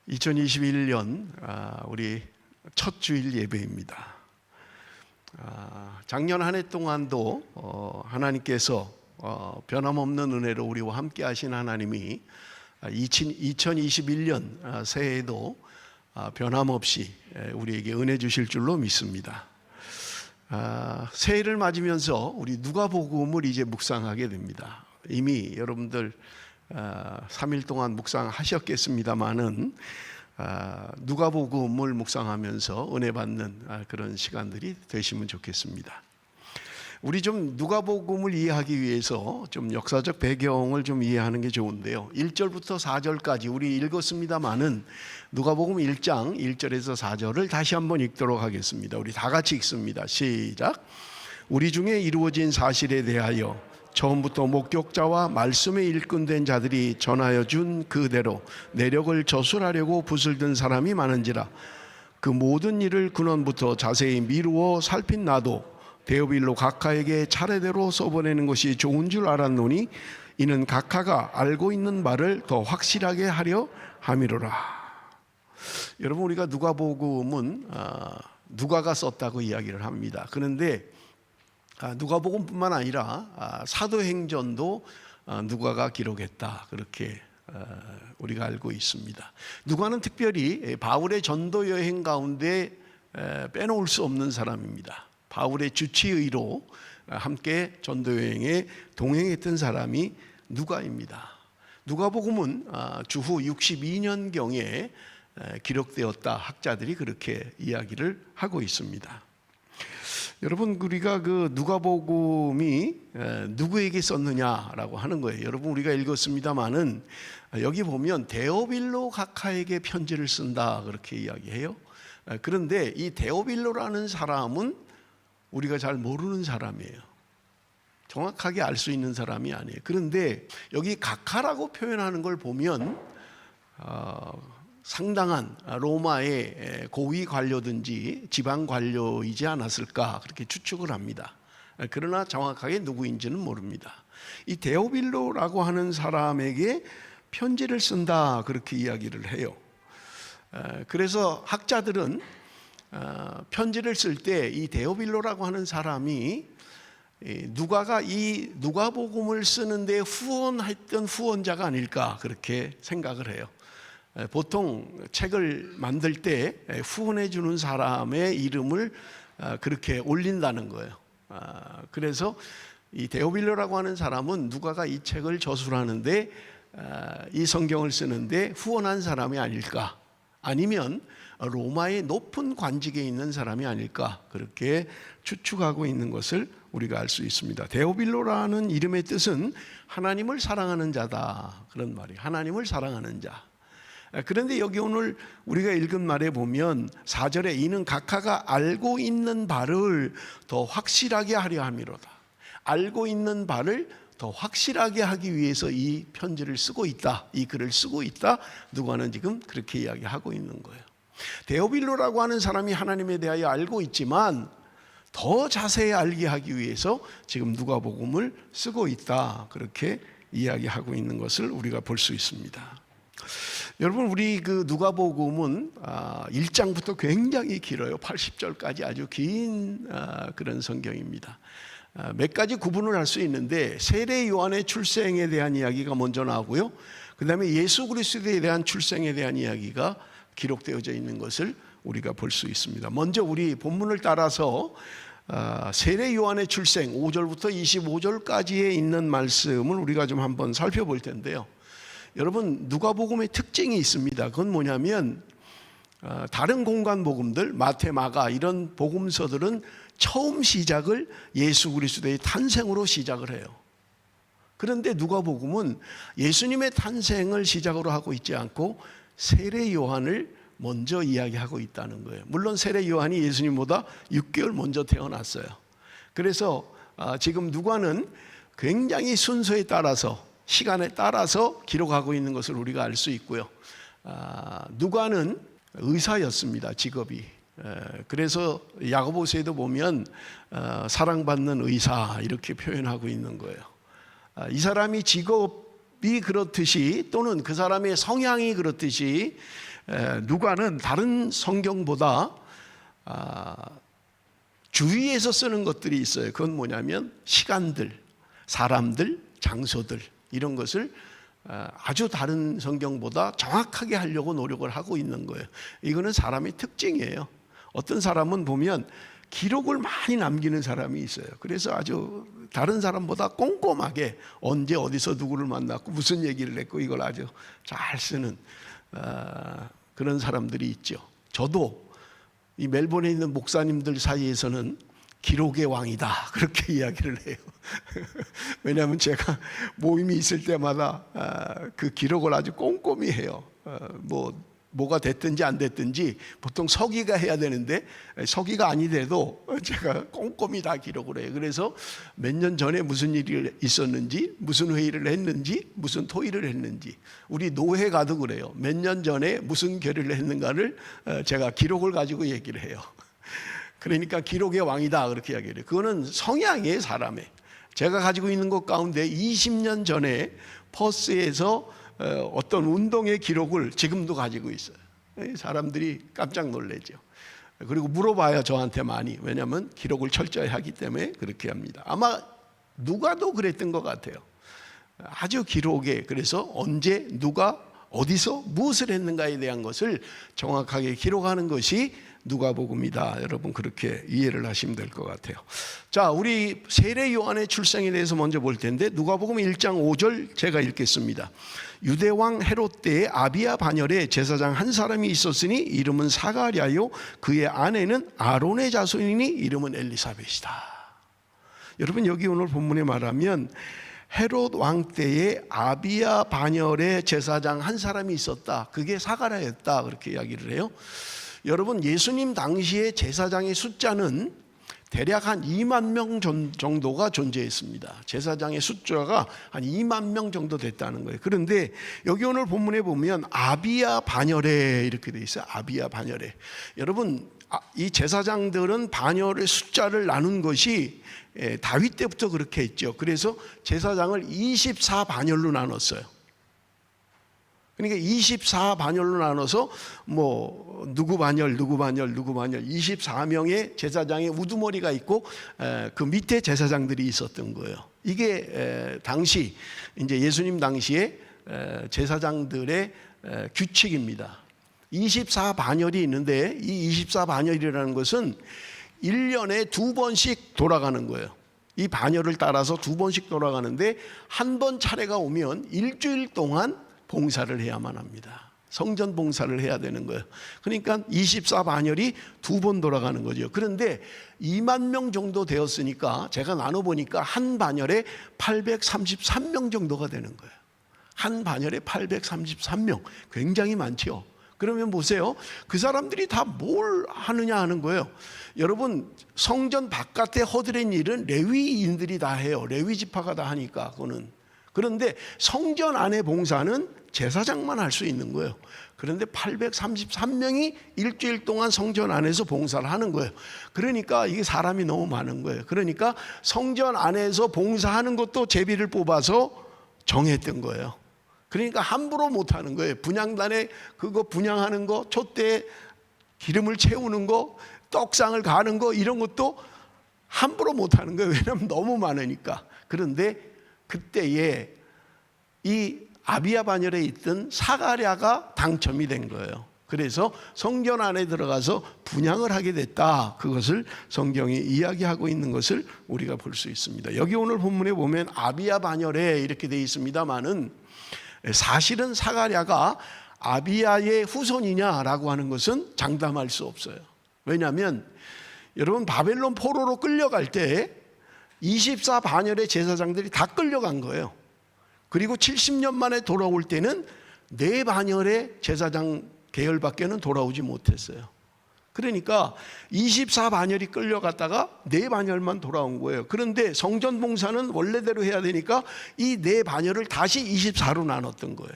2021년 우리 첫 주일 예배입니다. 작년 한 해 동안도 하나님께서 변함없는 은혜로 우리와 함께 하신 하나님이 2021년 새해에도 변함없이 우리에게 은혜 주실 줄로 믿습니다. 새해를 맞으면서 우리 누가복음을 이제 묵상하게 됩니다. 이미 여러분들 3일 동안 묵상하셨겠습니다마는 누가복음을 묵상하면서 은혜 받는 그런 시간들이 되시면 좋겠습니다. 우리 좀 누가복음을 이해하기 위해서 좀 역사적 배경을 좀 이해하는 게 좋은데요. 1절부터 4절까지 우리 읽었습니다마는 누가복음 1장 1절에서 4절을 다시 한번 읽도록 하겠습니다. 우리 다 같이 읽습니다. 시작. 우리 중에 이루어진 사실에 대하여 처음부터 목격자와 말씀에 일꾼된 자들이 전하여 준 그대로 내력을 저술하려고 붓을 든 사람이 많은지라. 그 모든 일을 근원부터 자세히 미루어 살핀 나도 데오빌로 각하에게 차례대로 써보내는 것이 좋은 줄 알았노니 이는 각하가 알고 있는 바를 더 확실하게 하려 함이로라. 여러분, 우리가 누가복음은 누가가 썼다고 이야기를 합니다. 그런데 누가복음뿐만 아니라 사도행전도 누가가 기록했다, 그렇게 우리가 알고 있습니다. 누가는 특별히 바울의 전도 여행 가운데 빼놓을 수 없는 사람입니다. 바울의 주치의로 함께 전도 여행에 동행했던 사람이 누가입니다. 누가복음은 주후 62년경에 기록되었다, 학자들이 그렇게 이야기를 하고 있습니다. 여러분, 우리가 그 누가복음이 누구에게 썼느냐라고 하는 거예요. 여러분, 우리가 읽었습니다마는 여기 보면 데오빌로 각하에게 편지를 쓴다, 그렇게 이야기해요. 그런데 이 데오빌로라는 사람은 우리가 잘 모르는 사람이에요. 정확하게 알 수 있는 사람이 아니에요. 그런데 여기 각하라고 표현하는 걸 보면 상당한 로마의 고위 관료든지 지방 관료이지 않았을까, 그렇게 추측을 합니다. 그러나 정확하게 누구인지는 모릅니다. 이 데오빌로라고 하는 사람에게 편지를 쓴다, 그렇게 이야기를 해요. 그래서 학자들은 편지를 쓸 때 이 데오빌로라고 하는 사람이 누가가 이 누가복음을 쓰는데 후원했던 후원자가 아닐까, 그렇게 생각을 해요. 보통 책을 만들 때 후원해 주는 사람의 이름을 그렇게 올린다는 거예요. 그래서 이 데오빌로라고 하는 사람은 누가가 이 책을 저술하는데 이 성경을 쓰는데 후원한 사람이 아닐까, 아니면 로마의 높은 관직에 있는 사람이 아닐까, 그렇게 추측하고 있는 것을 우리가 알 수 있습니다. 데오빌로라는 이름의 뜻은 하나님을 사랑하는 자다, 그런 말이에요. 하나님을 사랑하는 자. 그런데 여기 오늘 우리가 읽은 말에 보면 4절에 이는 각하가 알고 있는 바를 더 확실하게 하려 함이로다. 알고 있는 바를 더 확실하게 하기 위해서 이 편지를 쓰고 있다, 이 글을 쓰고 있다, 누가는 지금 그렇게 이야기하고 있는 거예요. 데오빌로라고 하는 사람이 하나님에 대하여 알고 있지만 더 자세히 알게 하기 위해서 지금 누가복음을 쓰고 있다, 그렇게 이야기하고 있는 것을 우리가 볼 수 있습니다. 여러분, 우리 그 누가복음은 1장부터 굉장히 길어요. 80절까지 아주 긴 그런 성경입니다. 몇 가지 구분을 할 수 있는데 세례 요한의 출생에 대한 이야기가 먼저 나오고요, 그 다음에 예수 그리스도에 대한 출생에 대한 이야기가 기록되어져 있는 것을 우리가 볼 수 있습니다. 먼저 우리 본문을 따라서 세례 요한의 출생 5절부터 25절까지에 있는 말씀을 우리가 좀 한번 살펴볼 텐데요. 여러분, 누가복음의 특징이 있습니다. 그건 뭐냐면 다른 공간 복음들, 마태, 마가 이런 복음서들은 처음 시작을 예수 그리스도의 탄생으로 시작을 해요. 그런데 누가복음은 예수님의 탄생을 시작으로 하고 있지 않고 세례 요한을 먼저 이야기하고 있다는 거예요. 물론 세례 요한이 예수님보다 6개월 먼저 태어났어요. 그래서 지금 누가는 굉장히 순서에 따라서, 시간에 따라서 기록하고 있는 것을 우리가 알 수 있고요. 누가는 의사였습니다, 직업이. 그래서 야고보서에도 보면 사랑받는 의사, 이렇게 표현하고 있는 거예요. 이 사람이 직업이 그렇듯이 또는 그 사람의 성향이 그렇듯이 누가는 다른 성경보다 주위에서 쓰는 것들이 있어요. 그건 뭐냐면 시간들, 사람들, 장소들 이런 것을 아주 다른 성경보다 정확하게 하려고 노력을 하고 있는 거예요. 이거는 사람의 특징이에요. 어떤 사람은 보면 기록을 많이 남기는 사람이 있어요. 그래서 아주 다른 사람보다 꼼꼼하게 언제 어디서 누구를 만났고 무슨 얘기를 했고 이걸 아주 잘 쓰는 그런 사람들이 있죠. 저도 이 멜번에 있는 목사님들 사이에서는 기록의 왕이다 그렇게 이야기를 해요. 왜냐하면 제가 모임이 있을 때마다 그 기록을 아주 꼼꼼히 해요. 뭐가 됐든지 안 됐든지 보통 서기가 해야 되는데 서기가 아니더라도 제가 꼼꼼히 다 기록을 해요. 그래서 몇 년 전에 무슨 일이 있었는지, 무슨 회의를 했는지, 무슨 토의를 했는지, 우리 노회 가도 그래요. 몇 년 전에 무슨 결의를 했는가를 제가 기록을 가지고 얘기를 해요. 그러니까 기록의 왕이다 그렇게 이야기를 해요. 그거는 성향이에요, 사람의. 제가 가지고 있는 것 가운데 20년 전에 퍼스에서 어떤 운동의 기록을 지금도 가지고 있어요. 사람들이 깜짝 놀라죠. 그리고 물어봐요, 저한테 많이. 왜냐하면 기록을 철저히 하기 때문에 그렇게 합니다. 아마 누가도 그랬던 것 같아요. 아주 기록에, 그래서 언제 누가 어디서 무엇을 했는가에 대한 것을 정확하게 기록하는 것이 누가복음이다. 여러분 그렇게 이해를 하시면 될 것 같아요. 자, 우리 세례 요한의 출생에 대해서 먼저 볼 텐데 누가복음 1장 5절 제가 읽겠습니다. 유대왕 헤롯 때에 아비야 반열에 제사장 한 사람이 있었으니 이름은 사가랴요 그의 아내는 아론의 자손이니 이름은 엘리사벳이다. 여러분 여기 오늘 본문에 말하면 헤롯 왕 때에 아비야 반열에 제사장 한 사람이 있었다. 그게 사가랴였다. 그렇게 이야기를 해요. 여러분 예수님 당시의 제사장의 숫자는 대략 한 2만 명 정도가 존재했습니다. 제사장의 숫자가 한 2만 명 정도 됐다는 거예요. 그런데 여기 오늘 본문에 보면 아비야 반열에 이렇게 돼 있어요. 아비야 반열에. 여러분 이 제사장들은 반열의 숫자를 나눈 것이 다윗 때부터 그렇게 했죠. 그래서 제사장을 24반열로 나눴어요. 그러니까 24반열로 나눠서 누구 반열 24명의 제사장의 우두머리가 있고 그 밑에 제사장들이 있었던 거예요. 이게 당시 이제 예수님 당시에 제사장들의 규칙입니다. 24반열이 있는데 이 24반열이라는 것은 1년에 2번씩 돌아가는 거예요. 이 반열을 따라서 2번씩 돌아가는데 한 번 차례가 오면 일주일 동안 봉사를 해야만 합니다. 성전 봉사를 해야 되는 거예요. 그러니까 24반열이 2번 돌아가는 거죠. 그런데 2만 명 정도 되었으니까 제가 나눠보니까 한 반열에 833명 정도가 되는 거예요. 한 반열에 833명. 굉장히 많죠. 그러면 보세요. 그 사람들이 다 뭘 하느냐 하는 거예요. 여러분 성전 바깥에 허드렛 일은 레위인들이 다 해요. 레위 지파가 다 하니까 그거는. 그런데 성전 안의 봉사는 제사장만 할 수 있는 거예요. 그런데 833명이 일주일 동안 성전 안에서 봉사를 하는 거예요. 그러니까 이게 사람이 너무 많은 거예요. 그러니까 성전 안에서 봉사하는 것도 제비를 뽑아서 정했던 거예요. 그러니까 함부로 못 하는 거예요. 분향단에 그거 분향하는 거, 촛대에 기름을 채우는 거, 떡상을 가는 거 이런 것도 함부로 못 하는 거예요. 왜냐하면 너무 많으니까. 그런데 그때에 이 아비야 반열에 있던 사가랴가 당첨이 된 거예요. 그래서 성전 안에 들어가서 분향을 하게 됐다. 그것을 성경이 이야기하고 있는 것을 우리가 볼 수 있습니다. 여기 오늘 본문에 보면 아비야 반열에 이렇게 되어 있습니다만은 사실은 사가랴가 아비야의 후손이냐라고 하는 것은 장담할 수 없어요. 왜냐하면 여러분 바벨론 포로로 끌려갈 때 24반열의 제사장들이 다 끌려간 거예요. 그리고 70년 만에 돌아올 때는 4반열의 제사장 계열밖에는 돌아오지 못했어요. 그러니까 24반열이 끌려갔다가 4반열만 돌아온 거예요. 그런데 성전 봉사는 원래대로 해야 되니까 이 4반열을 다시 24로 나눴던 거예요.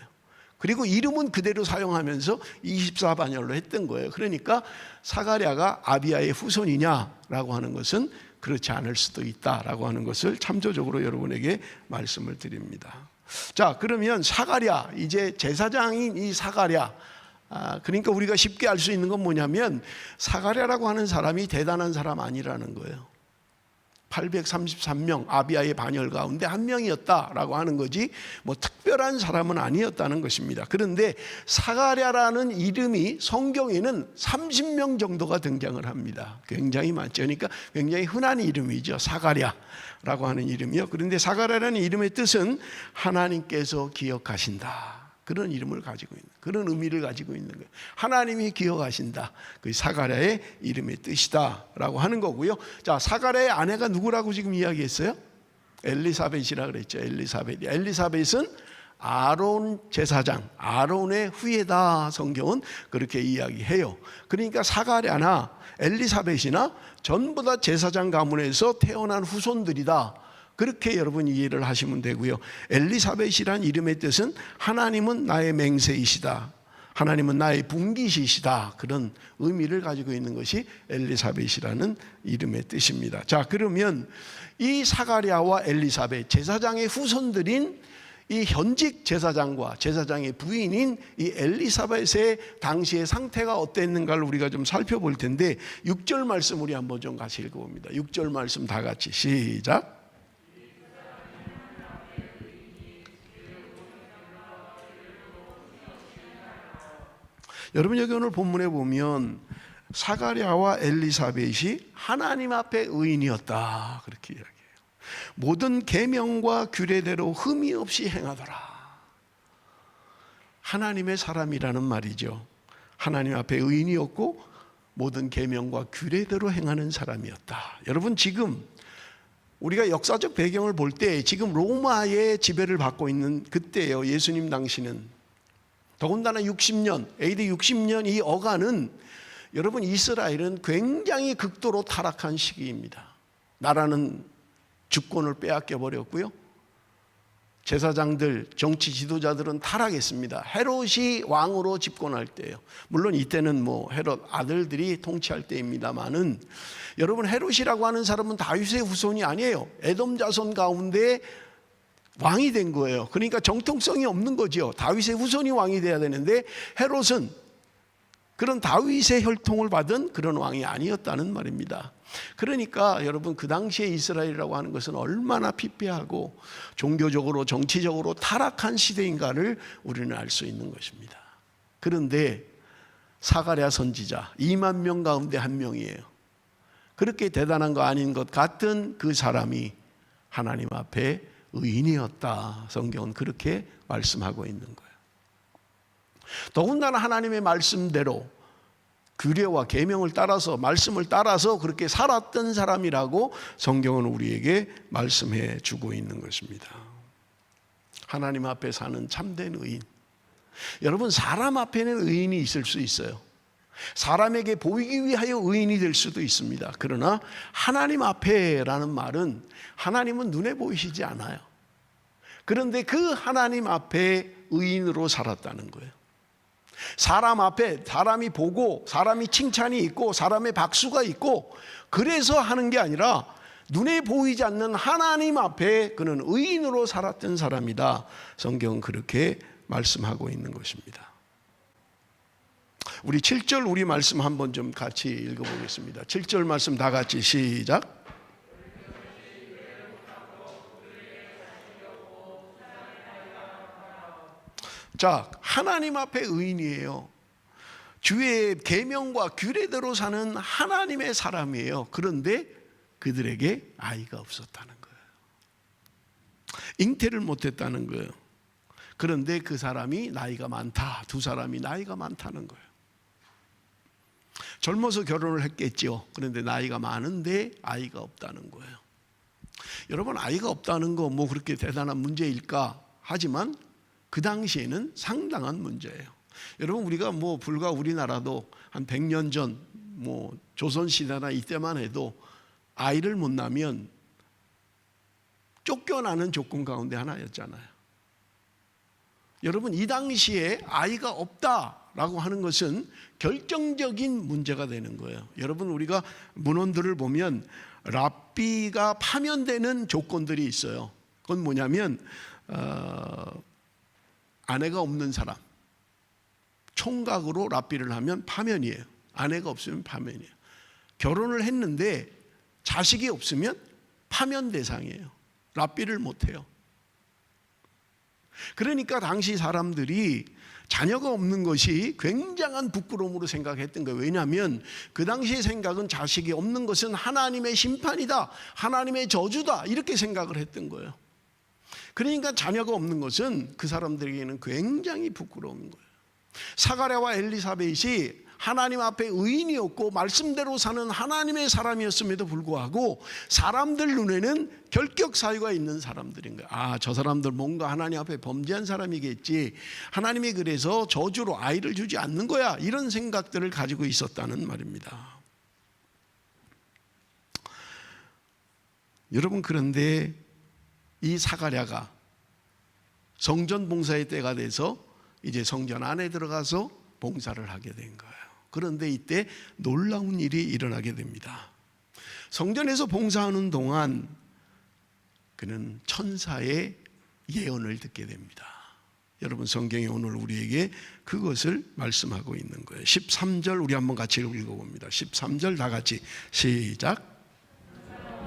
그리고 이름은 그대로 사용하면서 24반열로 했던 거예요. 그러니까 사가랴가 아비야의 후손이냐라고 하는 것은 그렇지 않을 수도 있다라고 하는 것을 참조적으로 여러분에게 말씀을 드립니다. 자, 그러면 사가랴, 이제 제사장인 이 사가랴 그러니까 우리가 쉽게 알 수 있는 건 뭐냐면 사가랴라고 하는 사람이 대단한 사람 아니라는 거예요. 833명 아비야의 반열 가운데 한 명이었다라고 하는 거지 뭐 특별한 사람은 아니었다는 것입니다. 그런데 사가랴라는 이름이 성경에는 30명 정도가 등장을 합니다. 굉장히 많죠. 그러니까 굉장히 흔한 이름이죠. 사가랴라고 하는 이름이요. 그런데 사가랴라는 이름의 뜻은 하나님께서 기억하신다, 그런 이름을 가지고 있는, 그런 의미를 가지고 있는 거예요. 하나님이 기억하신다, 그 사가랴의 이름의 뜻이다라고 하는 거고요. 자, 사가랴의 아내가 누구라고 지금 이야기했어요? 엘리사벳이라 그랬죠. 엘리사벳은 아론 제사장, 아론의 후예다. 성경은 그렇게 이야기해요. 그러니까 사가랴나 엘리사벳이나 전부 다 제사장 가문에서 태어난 후손들이다, 그렇게 여러분 이해를 하시면 되고요. 엘리사벳이란 이름의 뜻은 하나님은 나의 맹세이시다, 하나님은 나의 분깃이시다, 그런 의미를 가지고 있는 것이 엘리사벳이라는 이름의 뜻입니다. 자, 그러면 이 사가랴와 엘리사벳, 제사장의 후손들인 이 현직 제사장과 제사장의 부인인 이 엘리사벳의 당시의 상태가 어땠는가를 우리가 좀 살펴볼 텐데 6절 말씀 우리 한번 좀 같이 읽어봅니다. 6절 말씀 다 같이 시작. 여러분, 여기 오늘 본문에 보면 사가랴와 엘리사벳이 하나님 앞에 의인이었다, 그렇게 이야기해요. 모든 계명과 규례대로 흠이 없이 행하더라. 하나님의 사람이라는 말이죠. 하나님 앞에 의인이었고 모든 계명과 규례대로 행하는 사람이었다. 여러분, 지금 우리가 역사적 배경을 볼 때 지금 로마의 지배를 받고 있는 그때예요. 예수님 당시는. 더군다나 60년, AD 60년 이 어간은 여러분, 이스라엘은 굉장히 극도로 타락한 시기입니다. 나라는 주권을 빼앗겨 버렸고요. 제사장들, 정치 지도자들은 타락했습니다. 헤롯이 왕으로 집권할 때예요. 물론 이때는 뭐 헤롯 아들들이 통치할 때입니다만은, 여러분, 헤롯이라고 하는 사람은 다윗의 후손이 아니에요. 에돔 자손 가운데 왕이 된 거예요. 그러니까 정통성이 없는 거죠. 다윗의 후손이 왕이 돼야 되는데 헤롯은 그런 다윗의 혈통을 받은 그런 왕이 아니었다는 말입니다. 그러니까 여러분, 그 당시에 이스라엘이라고 하는 것은 얼마나 피폐하고 종교적으로 정치적으로 타락한 시대인가를 우리는 알 수 있는 것입니다. 그런데 사가랴 선지자 2만 명 가운데 한 명이에요. 그렇게 대단한 거 아닌 것 같은 그 사람이 하나님 앞에 의인이었다. 성경은 그렇게 말씀하고 있는 거예요. 더군다나 하나님의 말씀대로 규례와 계명을 따라서, 말씀을 따라서 그렇게 살았던 사람이라고 성경은 우리에게 말씀해 주고 있는 것입니다. 하나님 앞에 사는 참된 의인. 여러분, 사람 앞에는 의인이 있을 수 있어요. 사람에게 보이기 위하여 의인이 될 수도 있습니다. 그러나 하나님 앞에라는 말은 하나님은 눈에 보이시지 않아요. 그런데 그 하나님 앞에 의인으로 살았다는 거예요. 사람 앞에 사람이 보고 사람이 칭찬이 있고 사람의 박수가 있고 그래서 하는 게 아니라 눈에 보이지 않는 하나님 앞에 그는 의인으로 살았던 사람이다. 성경은 그렇게 말씀하고 있는 것입니다. 우리 7절 우리 말씀 한번 좀 같이 읽어보겠습니다. 7절 말씀 다 같이 시작. 자, 하나님 앞에 의인이에요. 주의 계명과 규례대로 사는 하나님의 사람이에요. 그런데 그들에게 아이가 없었다는 거예요. 잉태를 못했다는 거예요. 그런데 그 사람이 나이가 많다. 두 사람이 나이가 많다는 거예요. 젊어서 결혼을 했겠죠. 그런데 나이가 많은데 아이가 없다는 거예요. 여러분, 아이가 없다는 거 뭐 그렇게 대단한 문제일까 하지만 그 당시에는 상당한 문제예요. 여러분, 우리가 뭐 불과 우리나라도 한 100년 전 뭐 조선시대나 이때만 해도 아이를 못 낳으면 쫓겨나는 조건 가운데 하나였잖아요. 여러분, 이 당시에 아이가 없다라고 하는 것은 결정적인 문제가 되는 거예요. 여러분, 우리가 문헌들을 보면 랍비가 파면되는 조건들이 있어요. 그건 뭐냐면 아내가 없는 사람, 총각으로 랍비를 하면 파면이에요. 아내가 없으면 파면이에요. 결혼을 했는데 자식이 없으면 파면 대상이에요. 랍비를 못해요. 그러니까 당시 사람들이 자녀가 없는 것이 굉장한 부끄러움으로 생각했던 거예요. 왜냐하면 그 당시의 생각은 자식이 없는 것은 하나님의 심판이다, 하나님의 저주다, 이렇게 생각을 했던 거예요. 그러니까 자녀가 없는 것은 그 사람들에게는 굉장히 부끄러운 거예요. 사가랴와 엘리사벳이 하나님 앞에 의인이었고 말씀대로 사는 하나님의 사람이었음에도 불구하고 사람들 눈에는 결격 사유가 있는 사람들인 거예요. 아, 저 사람들 뭔가 하나님 앞에 범죄한 사람이겠지, 하나님이 그래서 저주로 아이를 주지 않는 거야, 이런 생각들을 가지고 있었다는 말입니다. 여러분, 그런데 이 사가랴가 성전 봉사의 때가 돼서 이제 성전 안에 들어가서 봉사를 하게 된 거예요. 그런데 이때 놀라운 일이 일어나게 됩니다. 성전에서 봉사하는 동안 그는 천사의 예언을 듣게 됩니다. 여러분, 성경이 오늘 우리에게 그것을 말씀하고 있는 거예요. 13절 우리 한번 같이 읽어봅니다. 13절 다 같이 시작.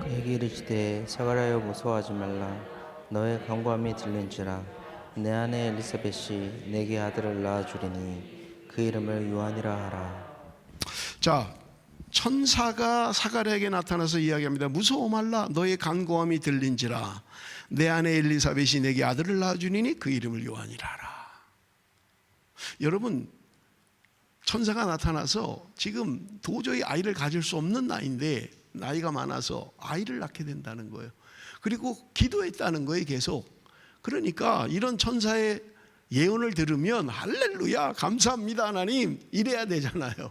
그에게 이르시되 사가랴여 무서워하지 말라. 너의 간구함이 들린지라. 내 아내 엘리사벳이 내게 아들을 낳아주리니 그 이름을 요한이라 하라. 자, 천사가 사가랴에게 나타나서 이야기합니다. 무서워 말라. 너의 간구함이 들린지라. 내 아내 엘리사벳이 내게 아들을 낳아주리니 그 이름을 요한이라 하라. 여러분, 천사가 나타나서 지금 도저히 아이를 가질 수 없는 나이인데 나이가 많아서 아이를 낳게 된다는 거예요. 그리고 기도했다는 거예요, 계속. 그러니까 이런 천사의 예언을 들으면 할렐루야, 감사합니다 하나님, 이래야 되잖아요.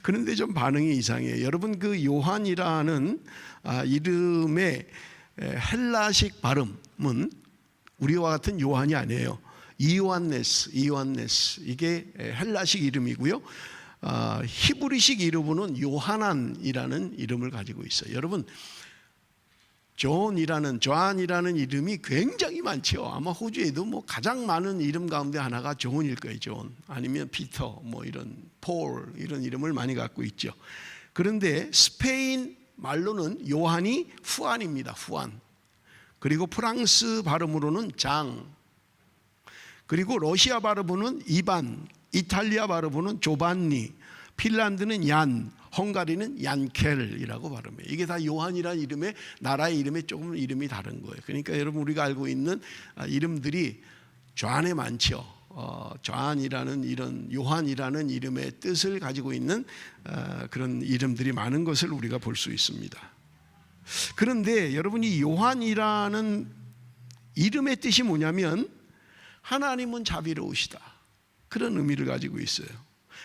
그런데 좀 반응이 이상해요. 여러분, 그 요한이라는 이름의 헬라식 발음은 우리와 같은 요한이 아니에요. 이오안네스, 이게 헬라식 이름이고요. 히브리식 이름으로는 요하난이라는 이름을 가지고 있어요. 여러분, 존이라는 이름이 굉장히 많죠. 아마 호주에도 뭐 가장 많은 이름 가운데 하나가 존일 거예요. 존, 아니면 피터, 뭐 이런 폴, 이런 이름을 많이 갖고 있죠. 그런데 스페인 말로는 요한이 후안입니다. 후안. 그리고 프랑스 발음으로는 장, 그리고 러시아 발음으로는 이반, 이탈리아 발음으로는 조반니, 핀란드는 얀, 헝가리는 얀켈이라고 발음해요. 이게 다 요한이라는 이름의, 나라의 이름에 조금 이름이 다른 거예요. 그러니까 여러분, 우리가 알고 있는 이름들이 좌안에 많죠. 좌안이라는 이런 요한이라는 이름의 뜻을 가지고 있는 그런 이름들이 많은 것을 우리가 볼 수 있습니다. 그런데 여러분, 이 요한이라는 이름의 뜻이 뭐냐면 하나님은 자비로우시다, 그런 의미를 가지고 있어요.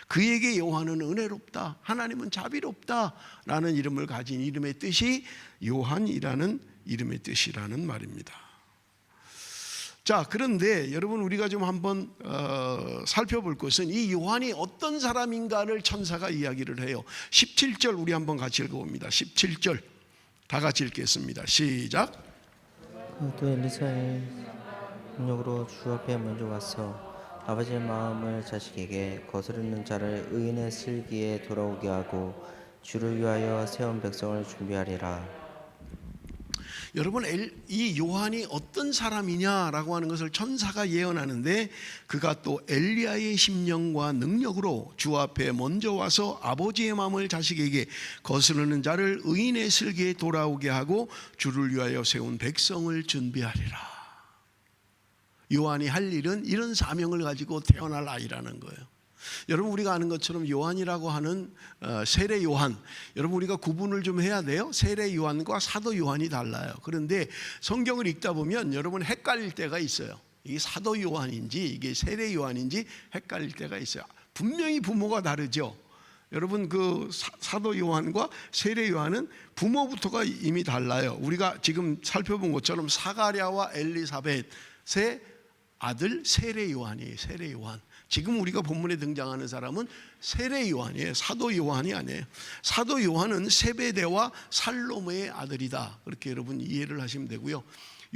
그에게 요한은 은혜롭다, 하나님은 자비롭다 라는 이름을 가진 이름의 뜻이 요한이라는 이름의 뜻이라는 말입니다. 자, 그런데 여러분, 우리가 좀 한번 살펴볼 것은 이 요한이 어떤 사람인가를 천사가 이야기를 해요. 17절 우리 한번 같이 읽어봅니다. 17절 다 같이 읽겠습니다. 시작. 또 엘리사의 능력으로 주 앞에 먼저 와서 아버지의 마음을 자식에게 거스르는 자를 의인의 슬기에 돌아오게 하고 주를 위하여 세운 백성을 준비하리라. 여러분, 이 요한이 어떤 사람이냐라고 하는 것을 천사가 예언하는데, 그가 또 엘리야의 심령과 능력으로 주 앞에 먼저 와서 아버지의 마음을 자식에게 거스르는 자를 의인의 슬기에 돌아오게 하고 주를 위하여 세운 백성을 준비하리라. 요한이 할 일은 이런 사명을 가지고 태어날 아이라는 거예요. 여러분, 우리가 아는 것처럼 요한이라고 하는 세례 요한, 여러분, 우리가 구분을 좀 해야 돼요. 세례 요한과 사도 요한이 달라요. 그런데 성경을 읽다 보면 여러분, 헷갈릴 때가 있어요. 이게 사도 요한인지 이게 세례 요한인지 헷갈릴 때가 있어요. 분명히 부모가 다르죠. 여러분, 그 사도 요한과 세례 요한은 부모부터가 이미 달라요. 우리가 지금 살펴본 것처럼 사가랴와 엘리사벳의 아들 세례 요한이에요. 세례 요한. 지금 우리가 본문에 등장하는 사람은 세례 요한이에요. 사도 요한이 아니에요. 사도 요한은 세베대와 살로메의 아들이다, 그렇게 여러분 이해를 하시면 되고요.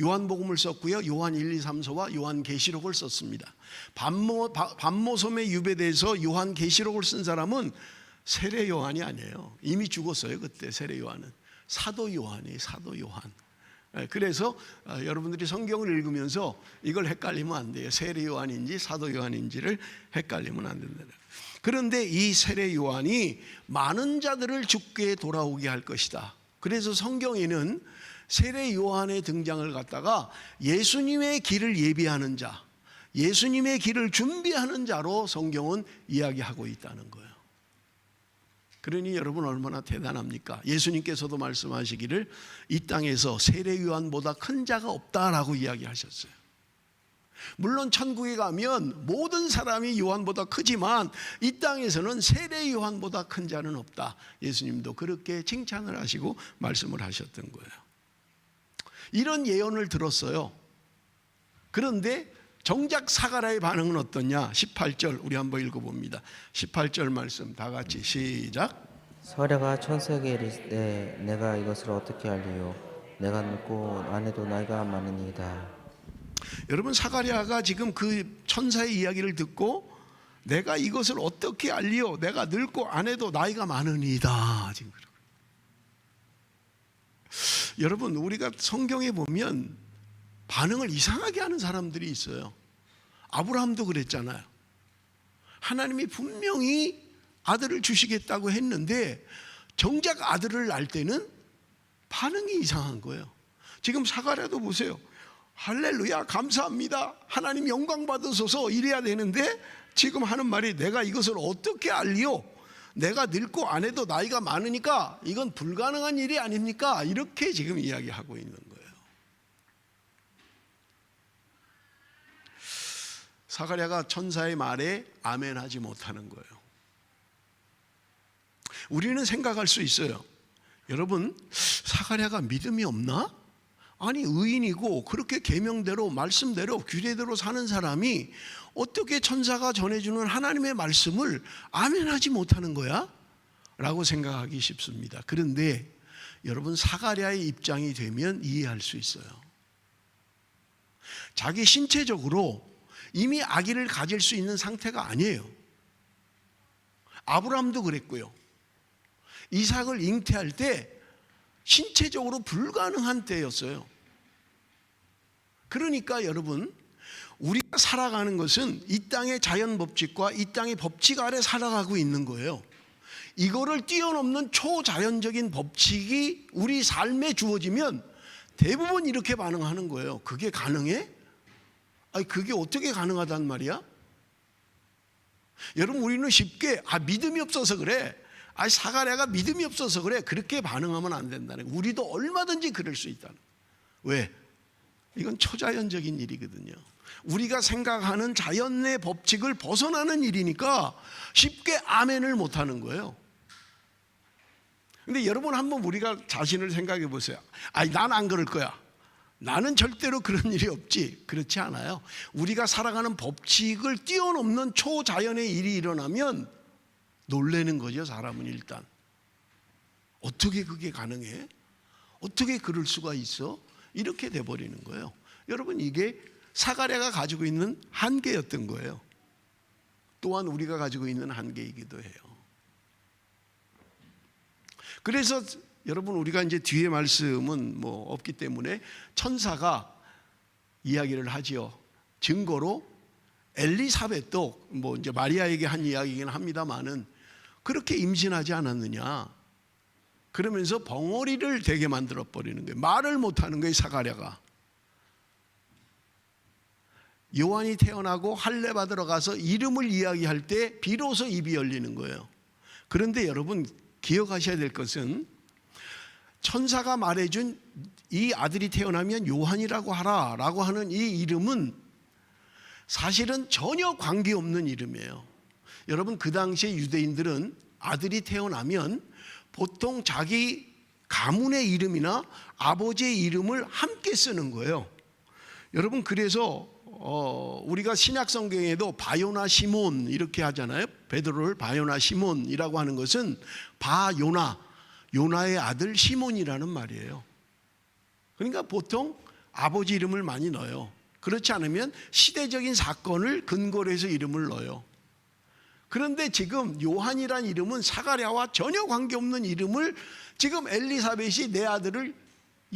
요한복음을 썼고요. 요한 1, 2, 3서와 요한계시록을 썼습니다. 반모섬에 유배돼서 요한계시록을 쓴 사람은 세례 요한이 아니에요. 이미 죽었어요. 그때 세례 요한은 사도 요한이에요. 사도 요한. 그래서 여러분들이 성경을 읽으면서 이걸 헷갈리면 안 돼요. 세례 요한인지 사도 요한인지를 헷갈리면 안 된다. 그런데 이 세례 요한이 많은 자들을 주께 돌아오게 할 것이다. 그래서 성경에는 세례 요한의 등장을 갖다가 예수님의 길을 예비하는 자, 예수님의 길을 준비하는 자로 성경은 이야기하고 있다는 거예요. 그러니 여러분 얼마나 대단합니까? 예수님께서도 말씀하시기를 이 땅에서 세례 요한보다 큰 자가 없다라고 이야기하셨어요. 물론 천국에 가면 모든 사람이 요한보다 크지만 이 땅에서는 세례 요한보다 큰 자는 없다. 예수님도 그렇게 칭찬을 하시고 말씀을 하셨던 거예요. 이런 예언을 들었어요. 그런데 정작 사가랴의 반응은 어떠냐? 18절 우리 한번 읽어봅니다. 18절 말씀 다 같이 시작. 사가랴가 천사에게 이르되 내가 이것을 어떻게 알리요? 내가 늙고 아내도 나이가 많으니이다. 여러분 사가랴가 지금 그 천사의 이야기를 듣고 내가 이것을 어떻게 알리요? 내가 늙고 아내도 나이가 많으니이다. 지금 여러분 우리가 성경에 보면 반응을 이상하게 하는 사람들이 있어요. 아브라함도 그랬잖아요. 하나님이 분명히 아들을 주시겠다고 했는데 정작 아들을 낳을 때는 반응이 이상한 거예요. 지금 사가랴도 보세요. 할렐루야 감사합니다. 하나님 영광 받으소서 이래야 되는데 지금 하는 말이 내가 이것을 어떻게 알리요? 내가 늙고 아내도 나이가 많으니까 이건 불가능한 일이 아닙니까? 이렇게 지금 이야기하고 있는 거예요. 사가랴가 천사의 말에 아멘하지 못하는 거예요. 우리는 생각할 수 있어요. 여러분 사가랴가 믿음이 없나? 아니 의인이고 그렇게 계명대로 말씀대로 규례대로 사는 사람이 어떻게 천사가 전해주는 하나님의 말씀을 아멘하지 못하는 거야? 라고 생각하기 쉽습니다. 그런데 여러분 사가랴의 입장이 되면 이해할 수 있어요. 자기 신체적으로 이미 아기를 가질 수 있는 상태가 아니에요. 아브라함도 그랬고요. 이삭을 잉태할 때 신체적으로 불가능한 때였어요. 그러니까 여러분 우리가 살아가는 것은 이 땅의 자연 법칙과 이 땅의 법칙 아래 살아가고 있는 거예요. 이거를 뛰어넘는 초자연적인 법칙이 우리 삶에 주어지면 대부분 이렇게 반응하는 거예요. 그게 가능해? 아니 그게 어떻게 가능하단 말이야? 여러분 우리는 쉽게 믿음이 없어서 그래. 사가랴가 믿음이 없어서 그래. 그렇게 반응하면 안 된다는 거예요. 우리도 얼마든지 그럴 수 있다는 거예요. 왜? 이건 초자연적인 일이거든요. 우리가 생각하는 자연의 법칙을 벗어나는 일이니까 쉽게 아멘을 못하는 거예요. 근데 여러분 한번 우리가 자신을 생각해 보세요. 난 안 그럴 거야. 나는 절대로 그런 일이 없지. 그렇지 않아요. 우리가 살아가는 법칙을 뛰어넘는 초자연의 일이 일어나면 놀라는 거죠. 사람은 일단 어떻게 그게 가능해? 어떻게 그럴 수가 있어? 이렇게 돼버리는 거예요. 여러분 이게 사가랴가 가지고 있는 한계였던 거예요. 또한 우리가 가지고 있는 한계이기도 해요. 그래서 여러분 우리가 이제 뒤에 말씀은 뭐 없기 때문에 천사가 이야기를 하지요. 증거로 엘리사벳도 뭐 이제 마리아에게 한 이야기이긴 합니다만은 그렇게 임신하지 않았느냐. 그러면서 벙어리를 되게 만들어 버리는 거예요. 말을 못하는 거예요. 사가랴가. 요한이 태어나고 할례 받으러 가서 이름을 이야기할 때 비로소 입이 열리는 거예요. 그런데 여러분 기억하셔야 될 것은 천사가 말해준 이 아들이 태어나면 요한이라고 하라라고 하는 이 이름은 사실은 전혀 관계없는 이름이에요. 여러분 그 당시에 유대인들은 아들이 태어나면 보통 자기 가문의 이름이나 아버지의 이름을 함께 쓰는 거예요. 여러분 그래서 우리가 신약 성경에도 바요나 시몬 이렇게 하잖아요. 베드로를 바요나 시몬이라고 하는 것은 바요나 요나의 아들 시몬이라는 말이에요. 그러니까 보통 아버지 이름을 많이 넣어요. 그렇지 않으면 시대적인 사건을 근거로 해서 이름을 넣어요. 그런데 지금 요한이란 이름은 사가랴와 전혀 관계없는 이름을 지금 엘리사벳이 내 아들을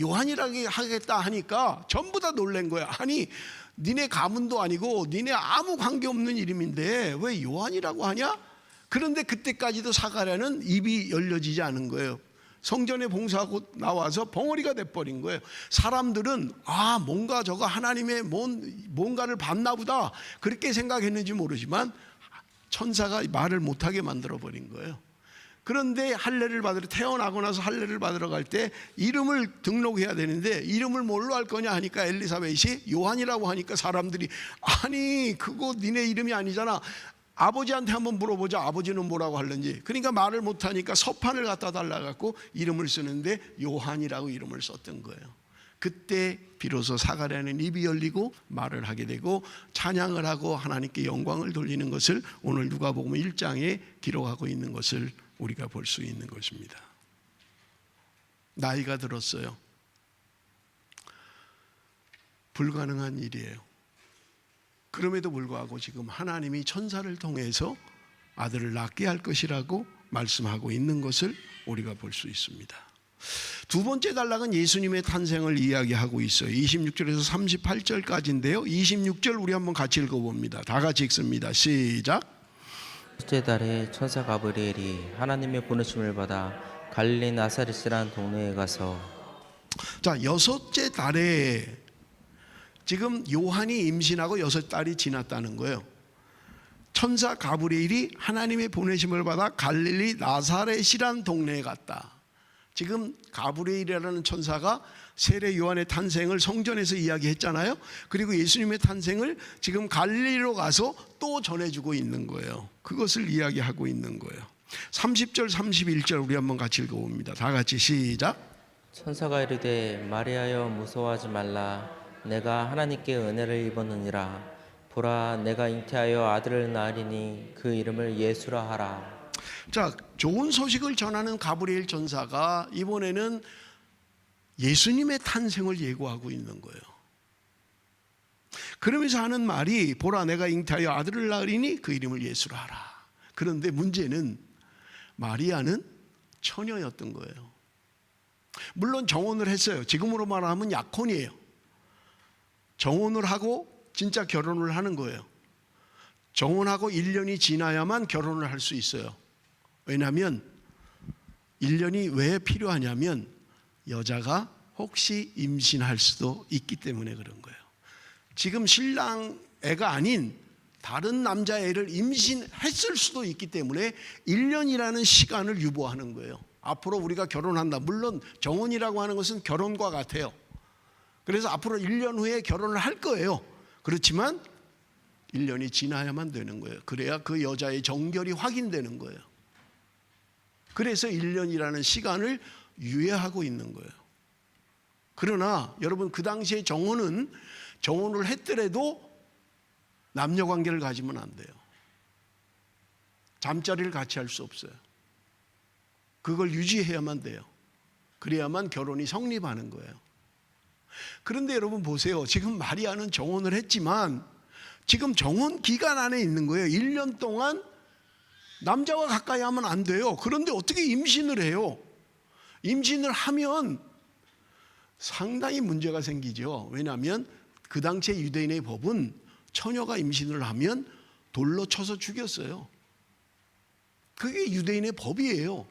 요한이라고 하겠다 하니까 전부 다 놀란 거야. 아니 니네 가문도 아니고 니네 아무 관계없는 이름인데 왜 요한이라고 하냐? 그런데 그때까지도 사가랴는 입이 열려지지 않은 거예요. 성전에 봉사하고 나와서 벙어리가 돼버린 거예요. 사람들은 뭔가 저거 하나님의 뭔가를 봤나 보다 그렇게 생각했는지 모르지만 천사가 말을 못하게 만들어버린 거예요. 그런데 할례를 받으러 태어나고 나서 할례를 받으러 갈 때 이름을 등록해야 되는데 이름을 뭘로 할 거냐 하니까 엘리사벳이 요한이라고 하니까 사람들이 아니 그거 니네 이름이 아니잖아. 아버지한테 한번 물어보자. 아버지는 뭐라고 하는지. 그러니까 말을 못하니까 서판을 갖다 달라갖고 이름을 쓰는데 요한이라고 이름을 썼던 거예요. 그때 비로소 사가랴는 입이 열리고 말을 하게 되고 찬양을 하고 하나님께 영광을 돌리는 것을 오늘 누가복음 1장에 기록하고 있는 것을 우리가 볼 수 있는 것입니다. 나이가 들었어요. 불가능한 일이에요. 그럼에도 불구하고 지금 하나님이 천사를 통해서 아들을 낳게 할 것이라고 말씀하고 있는 것을 우리가 볼 수 있습니다. 두 번째 단락은 예수님의 탄생을 이야기하고 있어요. 26절에서 38절까지인데요. 26절 우리 한번 같이 읽어봅니다. 다 같이 읽습니다. 시작. 첫째 달에 천사 가브리엘이 하나님의 보내심을 받아 갈릴리 나사렛이라는 동네에 가서 자, 여섯째 달에 지금 요한이 임신하고 6달이 지났다는 거예요. 천사 가브리엘이 하나님의 보내심을 받아 갈릴리 나사렛이란 동네에 갔다. 지금 가브리엘이라는 천사가 세례 요한의 탄생을 성전에서 이야기했잖아요. 그리고 예수님의 탄생을 지금 갈릴리로 가서 또 전해주고 있는 거예요. 그것을 이야기하고 있는 거예요. 30절 31절 우리 한번 같이 읽어봅니다. 다 같이 시작. 천사가 이르되 마리아여 무서워하지 말라. 내가 하나님께 은혜를 입었느니라. 보라 내가 잉태하여 아들을 낳으리니 그 이름을 예수라 하라. 자, 좋은 소식을 전하는 가브리엘 천사가 이번에는 예수님의 탄생을 예고하고 있는 거예요. 그러면서 하는 말이 보라 내가 잉태하여 아들을 낳으리니 그 이름을 예수라 하라. 그런데 문제는 마리아는 처녀였던 거예요. 물론 정혼을 했어요. 지금으로 말하면 약혼이에요. 정혼을 하고 진짜 결혼을 하는 거예요. 정혼하고 1년이 지나야만 결혼을 할 수 있어요. 왜냐하면 1년이 왜 필요하냐면 여자가 혹시 임신할 수도 있기 때문에 그런 거예요. 지금 신랑 애가 아닌 다른 남자 애를 임신했을 수도 있기 때문에 1년이라는 시간을 유보하는 거예요. 앞으로 우리가 결혼한다. 물론 정혼이라고 하는 것은 결혼과 같아요. 그래서 앞으로 1년 후에 결혼을 할 거예요. 그렇지만 1년이 지나야만 되는 거예요. 그래야 그 여자의 정결이 확인되는 거예요. 그래서 1년이라는 시간을 유예하고 있는 거예요. 그러나 여러분 그 당시에 정혼은 정혼을 했더라도 남녀 관계를 가지면 안 돼요. 잠자리를 같이 할 수 없어요. 그걸 유지해야만 돼요. 그래야만 결혼이 성립하는 거예요. 그런데 여러분 보세요. 지금 마리아는 정혼을 했지만 지금 정혼 기간 안에 있는 거예요. 1년 동안 남자와 가까이 하면 안 돼요. 그런데 어떻게 임신을 해요? 임신을 하면 상당히 문제가 생기죠. 왜냐하면 그 당시에 유대인의 법은 처녀가 임신을 하면 돌로 쳐서 죽였어요. 그게 유대인의 법이에요.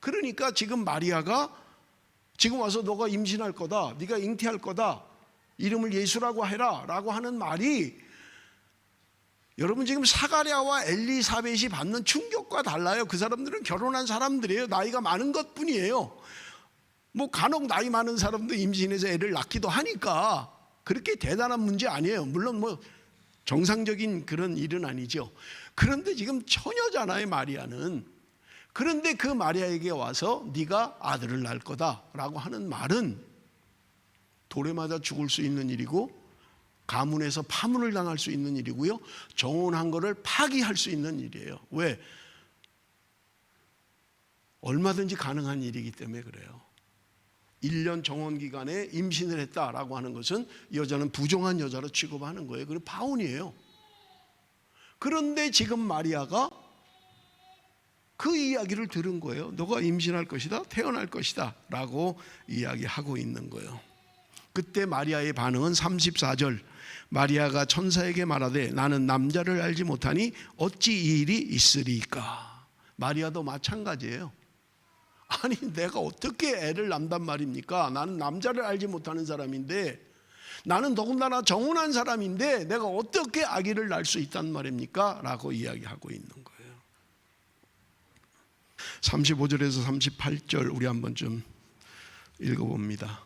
그러니까 지금 마리아가 지금 와서 너가 임신할 거다, 네가 잉태할 거다, 이름을 예수라고 해라 라고 하는 말이 여러분 지금 사가랴와 엘리사벳이 받는 충격과 달라요. 그 사람들은 결혼한 사람들이에요. 나이가 많은 것뿐이에요. 뭐 간혹 나이 많은 사람도 임신해서 애를 낳기도 하니까 그렇게 대단한 문제 아니에요. 물론 뭐 정상적인 그런 일은 아니죠. 그런데 지금 처녀잖아요, 마리아는. 그런데 그 마리아에게 와서 네가 아들을 낳을 거다라고 하는 말은 돌에 맞아 죽을 수 있는 일이고 가문에서 파문을 당할 수 있는 일이고요. 정혼한 거를 파기할 수 있는 일이에요. 왜? 얼마든지 가능한 일이기 때문에 그래요. 1년 정원 기간에 임신을 했다라고 하는 것은 여자는 부정한 여자로 취급하는 거예요. 그리고 파혼이에요. 그런데 지금 마리아가 그 이야기를 들은 거예요. 너가 임신할 것이다, 태어날 것이다 라고 이야기하고 있는 거예요. 그때 마리아의 반응은 34절, 마리아가 천사에게 말하되 나는 남자를 알지 못하니 어찌 이 일이 있으리까. 마리아도 마찬가지예요. 아니 내가 어떻게 애를 낳단 말입니까? 나는 남자를 알지 못하는 사람인데, 나는 더군다나 정혼한 사람인데 내가 어떻게 아기를 낳을 수 있단 말입니까? 라고 이야기하고 있는 거예요. 35절에서 38절 우리 한번 좀 읽어봅니다.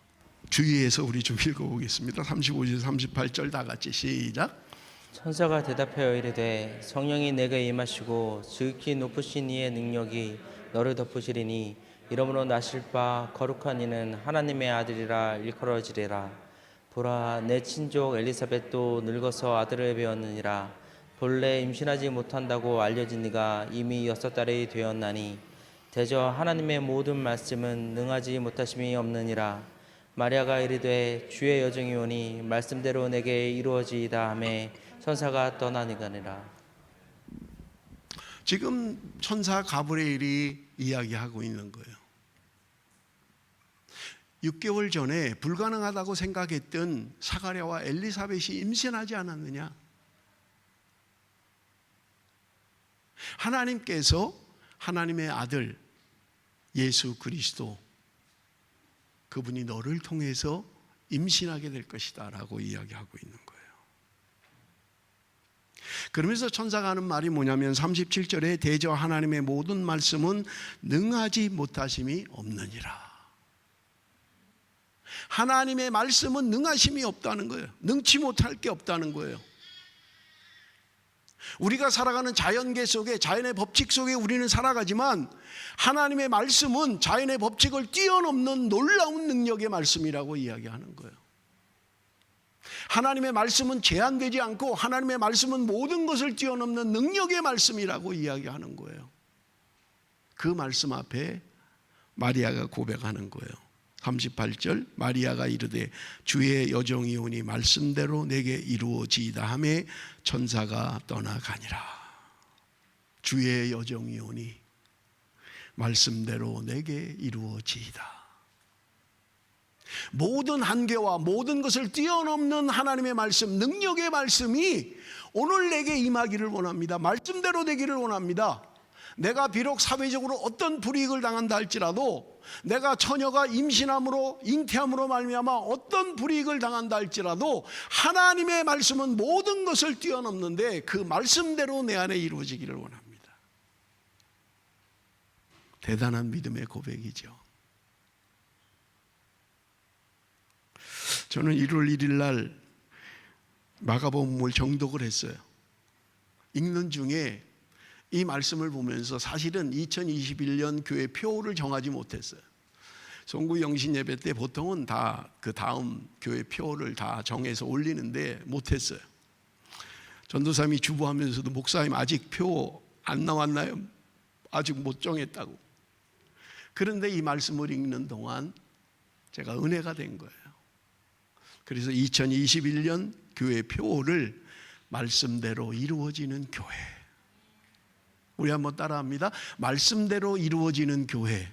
주의해서 우리 좀 읽어보겠습니다. 35절 38절 다 같이 시작. 천사가 대답하여 이르되 성령이 내게 임하시고 지극히 높으신 이의 능력이 너를 덮으시리니 이러므로 나실 바 거룩한 이는 하나님의 아들이라 일컬어지리라. 보라, 내 친족 엘리사벳도 늙어서 아들을 배웠느니라. 본래 임신하지 못한다고 알려진 이가 이미 6달이 되었나니 대저 하나님의 모든 말씀은 능하지 못하심이 없느니라. 마리아가 이르되 주의 여정이 오니 말씀대로 내게 이루어지이다 하매 천사가 떠나니가니라. 지금 천사 가브리엘이 이야기하고 있는 거예요. 6개월 전에 불가능하다고 생각했던 사가랴와 엘리사벳이 임신하지 않았느냐? 하나님께서 하나님의 아들 예수 그리스도, 그분이 너를 통해서 임신하게 될 것이다 라고 이야기하고 있는 거예요. 그러면서 천사가 하는 말이 뭐냐면 37절에 대저 하나님의 모든 말씀은 능하지 못하심이 없느니라. 하나님의 말씀은 능하심이 없다는 거예요. 능치 못할 게 없다는 거예요. 우리가 살아가는 자연계 속에, 자연의 법칙 속에 우리는 살아가지만 하나님의 말씀은 자연의 법칙을 뛰어넘는 놀라운 능력의 말씀이라고 이야기하는 거예요. 하나님의 말씀은 제한되지 않고 하나님의 말씀은 모든 것을 뛰어넘는 능력의 말씀이라고 이야기하는 거예요. 그 말씀 앞에 마리아가 고백하는 거예요. 38절, 마리아가 이르되 주의 여종이 오니 말씀대로 내게 이루어지이다 하매 천사가 떠나가니라. 주의 여종이 오니 말씀대로 내게 이루어지이다. 모든 한계와 모든 것을 뛰어넘는 하나님의 말씀, 능력의 말씀이 오늘 내게 임하기를 원합니다. 말씀대로 되기를 원합니다. 내가 비록 사회적으로 어떤 불이익을 당한다 할지라도, 내가 처녀가 임신함으로 잉태함으로 말미암아 어떤 불이익을 당한다 할지라도 하나님의 말씀은 모든 것을 뛰어넘는데 그 말씀대로 내 안에 이루어지기를 원합니다. 대단한 믿음의 고백이죠. 저는 1월 1일 날 마가복음을 정독을 했어요. 읽는 중에 이 말씀을 보면서 사실은 2021년 교회 표를 정하지 못했어요. 송구 영신 예배 때 보통은 다 그 다음 교회 표를 다 정해서 올리는데 못했어요. 전도사님이 주부하면서도 목사님 아직 표 안 나왔나요? 아직 못 정했다고. 그런데 이 말씀을 읽는 동안 제가 은혜가 된 거예요. 그래서 2021년 교회 표를 말씀대로 이루어지는 교회. 우리 한번 따라합니다. 말씀대로 이루어지는 교회.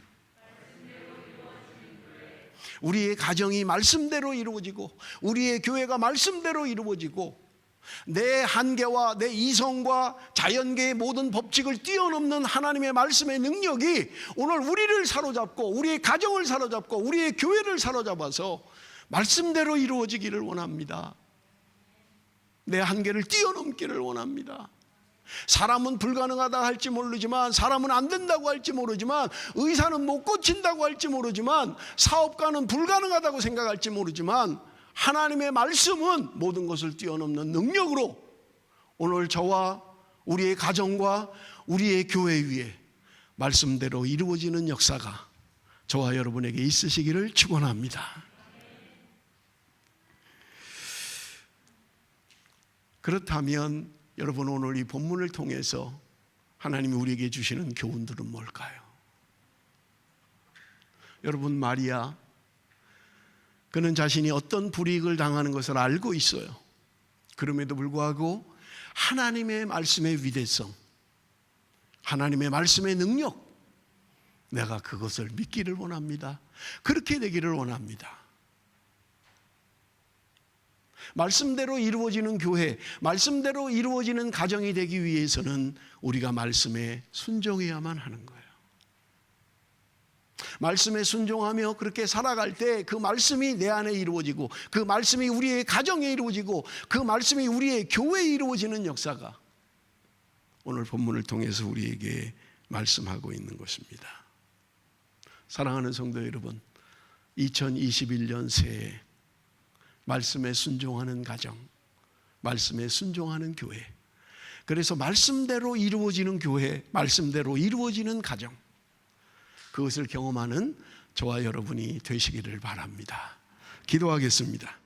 우리의 가정이 말씀대로 이루어지고 우리의 교회가 말씀대로 이루어지고 내 한계와 내 이성과 자연계의 모든 법칙을 뛰어넘는 하나님의 말씀의 능력이 오늘 우리를 사로잡고 우리의 가정을 사로잡고 우리의 교회를 사로잡아서 말씀대로 이루어지기를 원합니다. 내 한계를 뛰어넘기를 원합니다. 사람은 불가능하다 할지 모르지만, 사람은 안 된다고 할지 모르지만, 의사는 못 고친다고 할지 모르지만, 사업가는 불가능하다고 생각할지 모르지만, 하나님의 말씀은 모든 것을 뛰어넘는 능력으로 오늘 저와 우리의 가정과 우리의 교회 위에 말씀대로 이루어지는 역사가 저와 여러분에게 있으시기를 축원합니다. 그렇다면 여러분, 오늘 이 본문을 통해서 하나님이 우리에게 주시는 교훈들은 뭘까요? 여러분, 마리아 그는 자신이 어떤 불이익을 당하는 것을 알고 있어요. 그럼에도 불구하고 하나님의 말씀의 위대성, 하나님의 말씀의 능력, 내가 그것을 믿기를 원합니다. 그렇게 되기를 원합니다. 말씀대로 이루어지는 교회, 말씀대로 이루어지는 가정이 되기 위해서는 우리가 말씀에 순종해야만 하는 거예요. 말씀에 순종하며 그렇게 살아갈 때 그 말씀이 내 안에 이루어지고, 그 말씀이 우리의 가정에 이루어지고, 그 말씀이 우리의 교회에 이루어지는 역사가 오늘 본문을 통해서 우리에게 말씀하고 있는 것입니다. 사랑하는 성도 여러분, 2021년 새해 말씀에 순종하는 가정, 말씀에 순종하는 교회, 그래서 말씀대로 이루어지는 교회, 말씀대로 이루어지는 가정, 그것을 경험하는 저와 여러분이 되시기를 바랍니다. 기도하겠습니다.